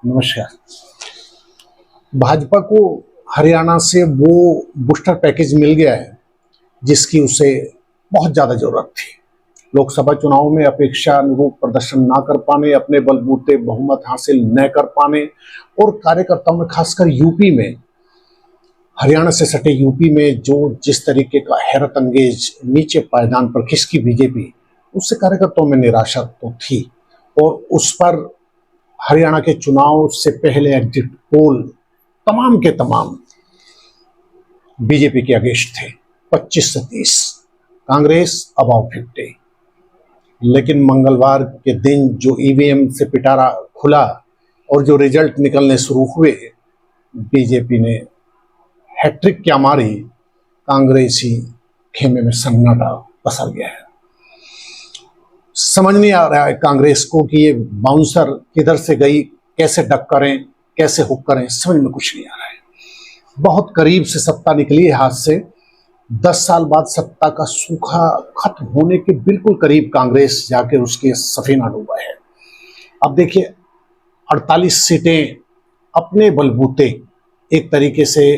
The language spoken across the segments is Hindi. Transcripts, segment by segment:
नमस्कार। भाजपा को हरियाणा से वो बूस्टर पैकेज मिल गया है जिसकी उसे बहुत ज्यादा जरूरत थी। लोकसभा चुनाव में अपेक्षा अनुरूप प्रदर्शन ना कर पाने, अपने बलबूते बहुमत हासिल न कर पाने और कार्यकर्ताओं में खासकर यूपी में, हरियाणा से सटे यूपी में जो जिस तरीके का हैरत अंगेज नीचे पायदान पर खिसकी बीजेपी, उससे कार्यकर्ताओं में निराशा तो थी। और उस पर हरियाणा के चुनाव से पहले एग्जिट पोल तमाम के तमाम बीजेपी के अगेंस्ट थे, 25 से 30, कांग्रेस अबाउ 50। लेकिन मंगलवार के दिन जो ईवीएम से पिटारा खुला और जो रिजल्ट निकलने शुरू हुए, बीजेपी ने हैट्रिक क्या मारी, कांग्रेसी खेमे में सन्नाटा पसर गया है। समझ नहीं आ रहा है कांग्रेस को कि ये बाउंसर किधर से गई, कैसे डक करें, कैसे हुक करें, समझ में कुछ नहीं आ रहा है। बहुत करीब से सत्ता निकली है हाथ से। 10 साल बाद सत्ता का सूखा खत्म होने के बिल्कुल करीब कांग्रेस जाके उसके सफीना डूबा है। अब देखिए, 48 सीटें अपने बलबूते एक तरीके से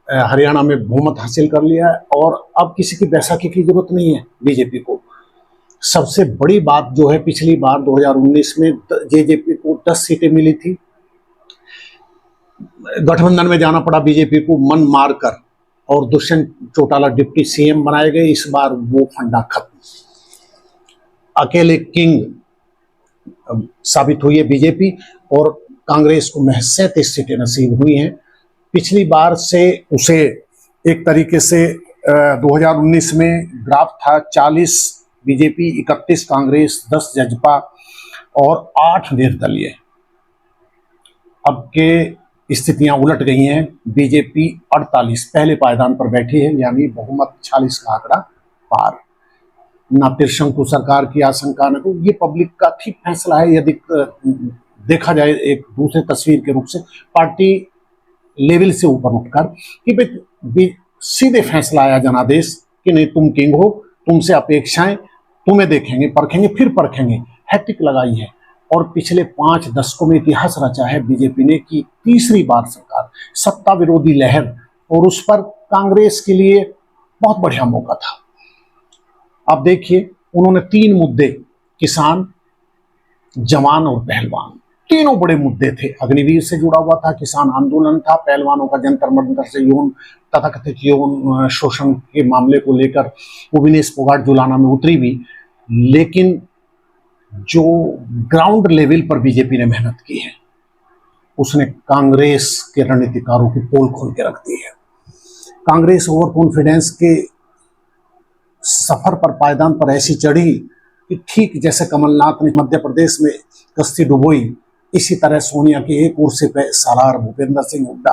हरियाणा में बहुमत हासिल कर लिया है और अब किसी की बैसाखी की जरूरत नहीं है बीजेपी को। सबसे बड़ी बात जो है, पिछली बार 2019 में जेजेपी को 10 सीटें मिली थी, गठबंधन में जाना पड़ा बीजेपी को मन मार कर और दुष्यंत चौटाला डिप्टी सीएम बनाए गए। इस बार वो फंडा खत्म, अकेले किंग साबित हुई है बीजेपी और कांग्रेस को महज 37 सीटें नसीब हुई हैं। पिछली बार से उसे एक तरीके से 2019 में ग्राफ था 40 बीजेपी, 31 कांग्रेस, 10 जजपा और 8 निर्दलीय। अब के स्थितियां उलट गई हैं, बीजेपी 48 पहले पायदान पर बैठी है, यानी बहुमत 46 का आंकड़ा पार। ना त्रिशंकु सरकार की आशंका न को, ये पब्लिक का ठीक फैसला है। यदि देखा जाए एक दूसरे तस्वीर के रूप से, पार्टी लेवल से ऊपर उठकर कि सीधे फैसला आया जनादेश कि नहीं, तुम किंग हो, तुमसे अपेक्षाएं, तुम्हें देखेंगे, परखेंगे, फिर परखेंगे। हैट्रिक लगाई है और पिछले 5 दशकों में इतिहास रचा है बीजेपी ने कि तीसरी बार सरकार, सत्ता विरोधी लहर, और उस पर कांग्रेस के लिए बहुत बढ़िया मौका था। अब देखिए, उन्होंने 3 मुद्दे, किसान, जवान और पहलवान, तीनों बड़े मुद्दे थे। अग्निवीर से जुड़ा हुआ था, किसान आंदोलन था, पहलवानों का जंतर मंतर से यौन तथाकथित यौन शोषण के मामले को लेकर विनेश फोगाट जुलाना में उतरी भी। लेकिन जो ग्राउंड लेवल पर बीजेपी ने मेहनत की है, उसने कांग्रेस के रणनीतिकारों की पोल खोल के रख दी है। कांग्रेस ओवर कॉन्फिडेंस के सफर पर, पायदान पर ऐसी चढ़ी कि ठीक जैसे कमलनाथ ने मध्य प्रदेश में कश्ती डुबोई, इसी तरह सोनिया के एक ओर से सालार भूपेंद्र सिंह हुड्डा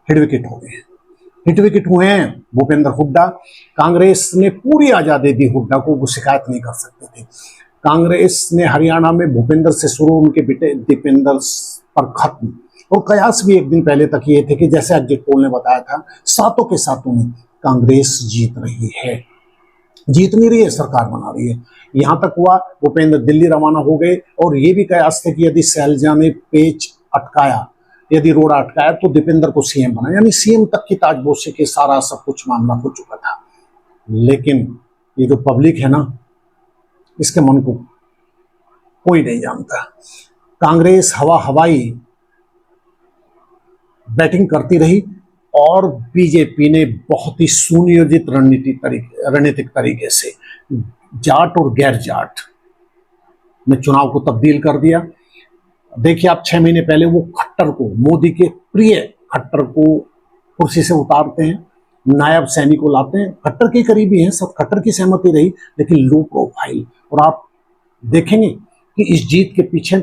हिटविकेट हो गए। हिटविकेट हुए हैं भूपेंद्र हुड्डा। कांग्रेस ने पूरी आजादी दी हुड्डा को, वो शिकायत नहीं कर सकते थे। कांग्रेस ने हरियाणा में भूपेंद्र से शुरू, उनके बेटे दीपेंद्र पर खत्म। और कयास भी एक दिन पहले तक ये थे कि जैसे एग्जिट पोल ने बताया था, सातों के सातों में कांग्रेस जीत रही है, जीत नहीं रही है, सरकार बना रही है। यहां तक हुआ भूपेंद्र दिल्ली रवाना हो गए और ये भी कयास थे कि यदि शैलजा ने पेच अटकाया, यदि रोड़ा अटकाया, तो दीपेंद्र को सीएम बना, यानी सीएम तक की ताजपोशी के सारा सब कुछ मामला हो चुका था। लेकिन ये जो पब्लिक है ना, इसके मन को कोई नहीं जानता। कांग्रेस हवाई बैटिंग करती रही और बीजेपी ने बहुत ही सुनियोजित रणनीतिक तरीके से जाट और गैर जाट में चुनाव को तब्दील कर दिया। देखिए, आप 6 महीने पहले वो खट्टर को, मोदी के प्रिय खट्टर को कुर्सी से उतारते हैं, नायब सैनी को लाते हैं। खट्टर के करीबी हैं, सब खट्टर की सहमति रही, लेकिन लो प्रोफाइल। और आप देखेंगे कि इस जीत के पीछे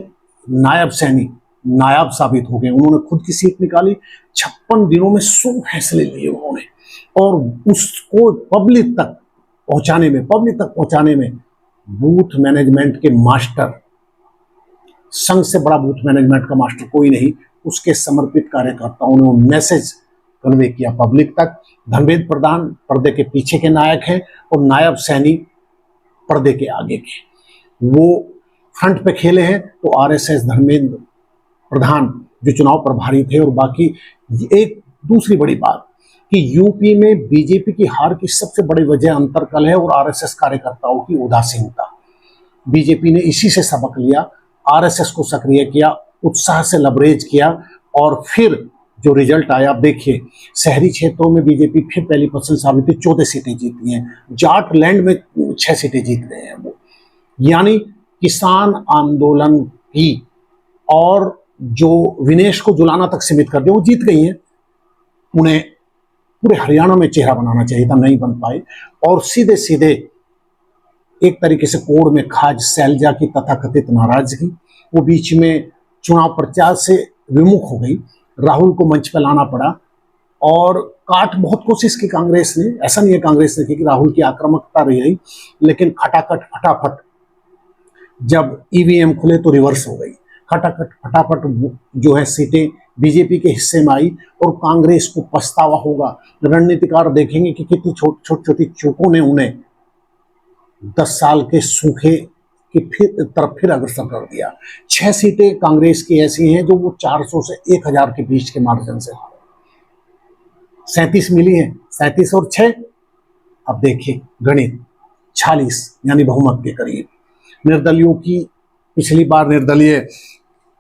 नायब सैनी नायाब साबित हो गए। उन्होंने खुद की सीट निकाली, 56 दिनों में 100 फैसले लिए उन्होंने, और उसको पब्लिक तक पहुंचाने में बूथ मैनेजमेंट के मास्टर, संघ से बड़ा बूथ मैनेजमेंट का मास्टर कोई नहीं, उसके समर्पित कार्यकर्ताओं ने मैसेज कन्वे किया पब्लिक तक। धर्मेंद्र प्रधान पर्दे के पीछे के नायक हैं और नायब सैनी पर्दे के आगे के। वो फ्रंट पे खेले हैं तो आरएसएस धर्मेंद्र प्रधान जो चुनाव प्रभारी थे। और बाकी एक दूसरी बड़ी बात कि यूपी में बीजेपी की हार की सबसे बड़ी वजह अंतरकल है और आरएसएस कार्यकर्ताओं की उदासीनता। बीजेपी ने इसी से सबक लिया, आरएसएस को सक्रिय किया, उत्साह से लबरेज किया और फिर जो रिजल्ट आया आप देखिए। शहरी क्षेत्रों में बीजेपी फिर पहली पसंद साबित हुई, 14 सीटें जीती हैं। जाट लैंड में 6 सीटें जीत गए हैं वो। यानी किसान आंदोलन की और जो विनेश को जुलाना तक सीमित कर दिया वो जीत गई हैं। उन्हें पूरे हरियाणा में चेहरा बनाना चाहिए था, नहीं बन पाए और सीधे सीधे एक तरीके से कोड़ में खाज शैलजा की तथाकथित नाराजगी वो बीच में चुनाव प्रचार से विमुख हो गई। राहुल को मंच पर लाना पड़ा और काट बहुत कोशिश की कांग्रेस ने। ऐसा नहीं है कांग्रेस ने कि राहुल की आक्रामकता रही, लेकिन खटाखट फटाफट जब ईवीएम खुले तो रिवर्स हो गई। खटाखट फटाफट जो है सीटें बीजेपी के हिस्से में आई और कांग्रेस को पछतावा होगा। रणनीतिकार देखेंगे कि कितनी छोटी चूकों ने उन्हें 10 साल के सूखे की तरफ फिर अग्रसर कर दिया। 6 सीटें कांग्रेस की ऐसी हैं जो वो 400 से 1000 के बीच के मार्जिन से हारे। 37 मिली है, 37 और 6, अब देखिए गणित 46 यानी बहुमत के करीब। निर्दलियों की पिछली बार निर्दलीय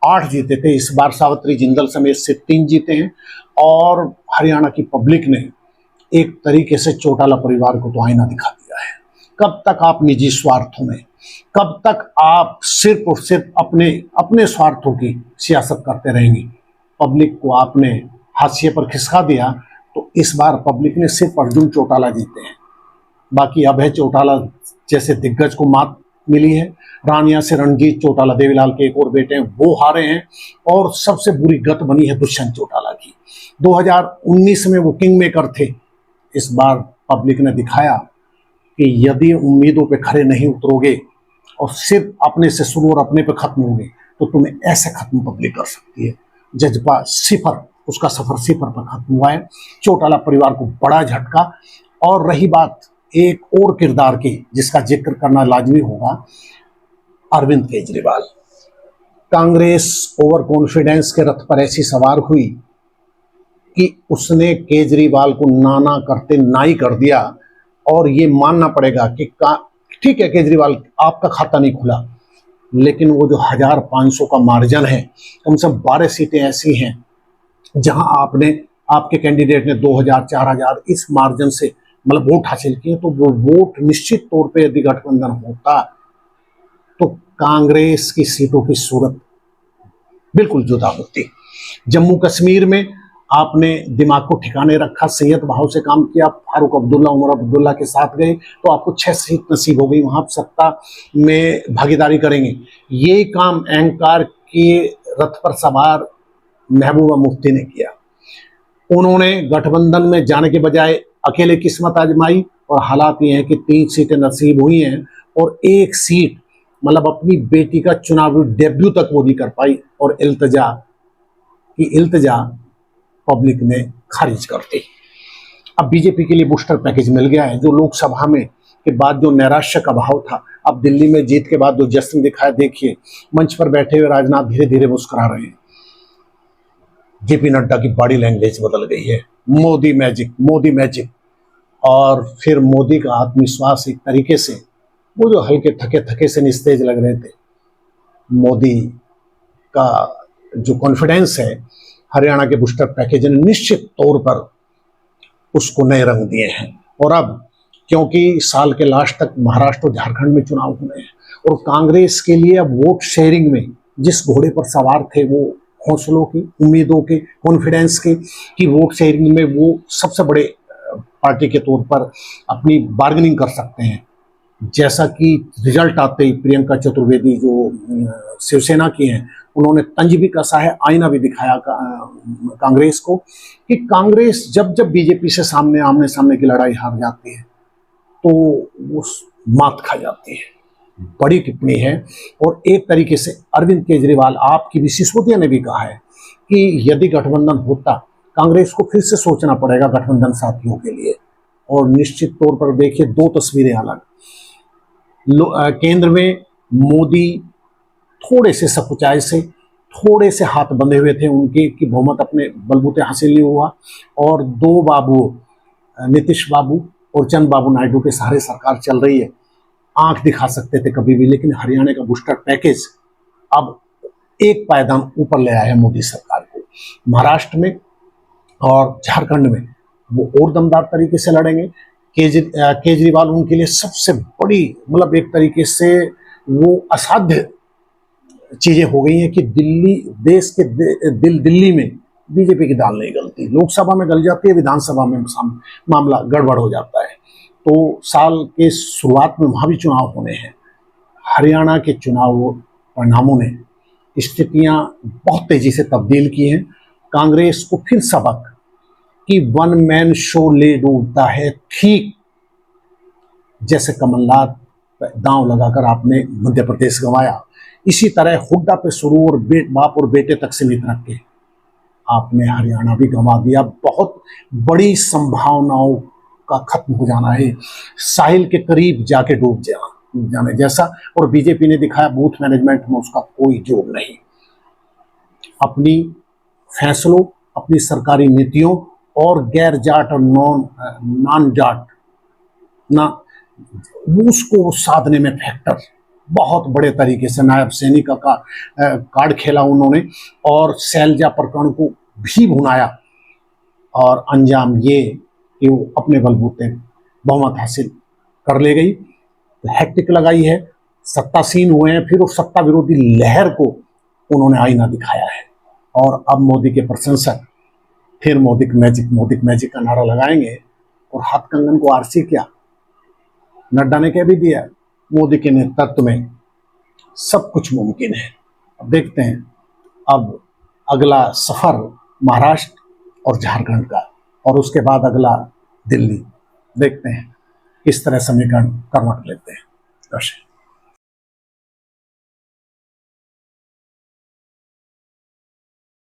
8 जीते थे, इस बार सावित्री जिंदल समेत से 3 जीते हैं। और हरियाणा की पब्लिक ने एक तरीके से चौटाला परिवार को तो आईना दिखा दिया है। कब तक आप निजी स्वार्थों में, कब तक आप सिर्फ और सिर्फ अपने स्वार्थों की सियासत करते रहेंगे। पब्लिक को आपने हाशिए पर खिसका दिया तो इस बार पब्लिक ने सिर्फ अर्जुन चौटाला जीते हैं। बाकी अभय चौटाला जैसे दिग्गज को मात मिली है। रानिया से रणजीत चौटाला, देवीलाल के एक और बेटे हैं, वो हारे हैं। और सबसे बुरी गत बनी है दुष्यंत चौटाला की। 2019 में वो किंग मेकर थे। इस बार पब्लिक ने दिखाया कि यदि उम्मीदों पे खरे नहीं उतरोगे और सिर्फ अपने से शुरू और अपने पे खत्म होगे तो तुम्हें ऐसे खत्म पब्लिक कर सकती है। जज्बा सिफर, उसका सफर सिफर पर खत्म हुआ है। चौटाला परिवार को बड़ा झटका। और रही बात एक और किरदार की जिसका जिक्र करना लाजमी होगा, अरविंद केजरीवाल। कांग्रेस ओवर कॉन्फिडेंस के रथ पर ऐसी सवार हुई कि उसने केजरीवाल को नाना करते नाई कर दिया। और ये मानना पड़ेगा कि ठीक है केजरीवाल आपका खाता नहीं खुला, लेकिन वो जो 1500 का मार्जिन है, कम से कम 12 सीटें ऐसी हैं जहां आपके कैंडिडेट ने 2000 4000 इस मार्जिन से मतलब वोट हासिल किए, तो वो वोट निश्चित तौर पे यदि गठबंधन होता तो कांग्रेस की सीटों की सूरत बिल्कुल जुदा होती। जम्मू कश्मीर में आपने दिमाग को ठिकाने रखा, संयत भाव से काम किया, फारूक अब्दुल्ला, उमर अब्दुल्ला के साथ गए तो आपको 6 सीट नसीब हो गई, वहां सत्ता में भागीदारी करेंगे। ये काम अहंकार के रथ पर सवार महबूबा मुफ्ती ने किया। उन्होंने गठबंधन में जाने के बजाय अकेले किस्मत आजमाई और हालात ये हैं कि 3 सीटें नसीब हुई हैं और 1 सीट मतलब अपनी बेटी का चुनावी डेब्यू तक वो नहीं कर पाई और इल्तिजा पब्लिक ने खारिज कर दी। अब बीजेपी के लिए बूस्टर पैकेज मिल गया है। जो लोकसभा में के बाद जो नैराश्य का भाव था, अब दिल्ली में जीत के बाद जो जश्न दिखाया, देखिए मंच पर बैठे हुए राजनाथ धीरे धीरे मुस्कुरा रहे हैं। जेपी नड्डा की बॉडी लैंग्वेज बदल गई है। मोदी मैजिक। और फिर मोदी का आत्मविश्वास एक तरीके से वो जो हल्के थके से निस्तेज लग रहे थे, मोदी का जो कॉन्फिडेंस है, हरियाणा के बूस्टर पैकेज ने निश्चित तौर पर उसको नए रंग दिए हैं। और अब क्योंकि साल के लास्ट तक महाराष्ट्र और झारखंड में चुनाव होने हैं और कांग्रेस के लिए अब वोट शेयरिंग में जिस घोड़े पर सवार थे वो हौसलों की, उम्मीदों के, कॉन्फिडेंस के, कि वोट शेयरिंग में वो सबसे बड़े पार्टी के तौर पर अपनी बार्गेनिंग कर सकते हैं। जैसा कि रिजल्ट आते ही प्रियंका चतुर्वेदी जो शिवसेना की हैं, उन्होंने तंज भी कसा है, आईना भी दिखाया कांग्रेस को कि कांग्रेस जब बीजेपी से आमने सामने की लड़ाई हार जाती है तो वो मात खा जाती है। बड़ी टिप्पणी है। और एक तरीके से अरविंद केजरीवाल, आपकी भी सिसोदिया ने भी कहा है कि यदि गठबंधन होता, कांग्रेस को फिर से सोचना पड़ेगा गठबंधन साथियों के लिए। और निश्चित तौर पर देखिए 2 तस्वीरें अलग। केंद्र में मोदी थोड़े से सकुचाई से थोड़े से हाथ बंधे हुए थे उनके कि बहुमत अपने बलबूते हासिल नहीं हुआ, और दो बाबू नीतीश बाबू और चंद्रबाबू नायडू के सहारे सरकार चल रही है। आंख दिखा सकते थे कभी भी, लेकिन हरियाणा का बूस्टर पैकेज अब एक पायदान ऊपर ले आया है मोदी सरकार को। महाराष्ट्र में और झारखंड में वो और दमदार तरीके से लड़ेंगे। केजरीवाल उनके लिए सबसे बड़ी, मतलब एक तरीके से वो असाध्य चीजें हो गई हैं कि दिल्ली, देश के दिल्ली में बीजेपी की दाल नहीं गलती। लोकसभा में गल जाती है, विधानसभा में मामला गड़बड़ हो जाता है। तो साल के शुरुआत में वहां भी चुनाव होने हैं। हरियाणा के चुनाव परिणामों ने स्थितियां बहुत तेजी से तब्दील की हैं। कांग्रेस को फिर सबक कि वन मैन शो ले डूबता है, ठीक जैसे कमलनाथ दांव लगाकर आपने मध्य प्रदेश गंवाया, इसी तरह हुड्डा पे शुरू और बाप और बेटे तक सीमित रख के आपने हरियाणा भी गंवा दिया। बहुत बड़ी संभावनाओं का खत्म हो जाना है, साहिल के करीब जाके डूब जाने जैसा। और बीजेपी ने दिखाया बूथ मैनेजमेंट में उसका कोई जोड़ नहीं। अपनी फैसलों, अपनी सरकारी नीतियों और गैर जाट और नॉन जाट ना उसको साधने में फैक्टर बहुत बड़े तरीके से नायब सैनिक का कार्ड खेला उन्होंने, और शैलजा प्रकरण को भी भुनाया, और अंजाम ये कि वो अपने बलबूते बहुमत हासिल कर ले गई। हैट्रिक लगाई है, सत्तासीन हुए हैं, फिर उस सत्ता विरोधी लहर को उन्होंने आईना दिखाया है। और अब मोदी के प्रशंसक फिर मोदी मैजिक का नारा लगाएंगे, और हाथ कंगन को आरसी क्या, नड्डा ने कह भी दिया, मोदी के नेतृत्व में सब कुछ मुमकिन है। अब देखते हैं अब अगला सफर महाराष्ट्र और झारखंड का, और उसके बाद अगला दिल्ली। देखते हैं किस तरह समीकरण करवट लेते हैं।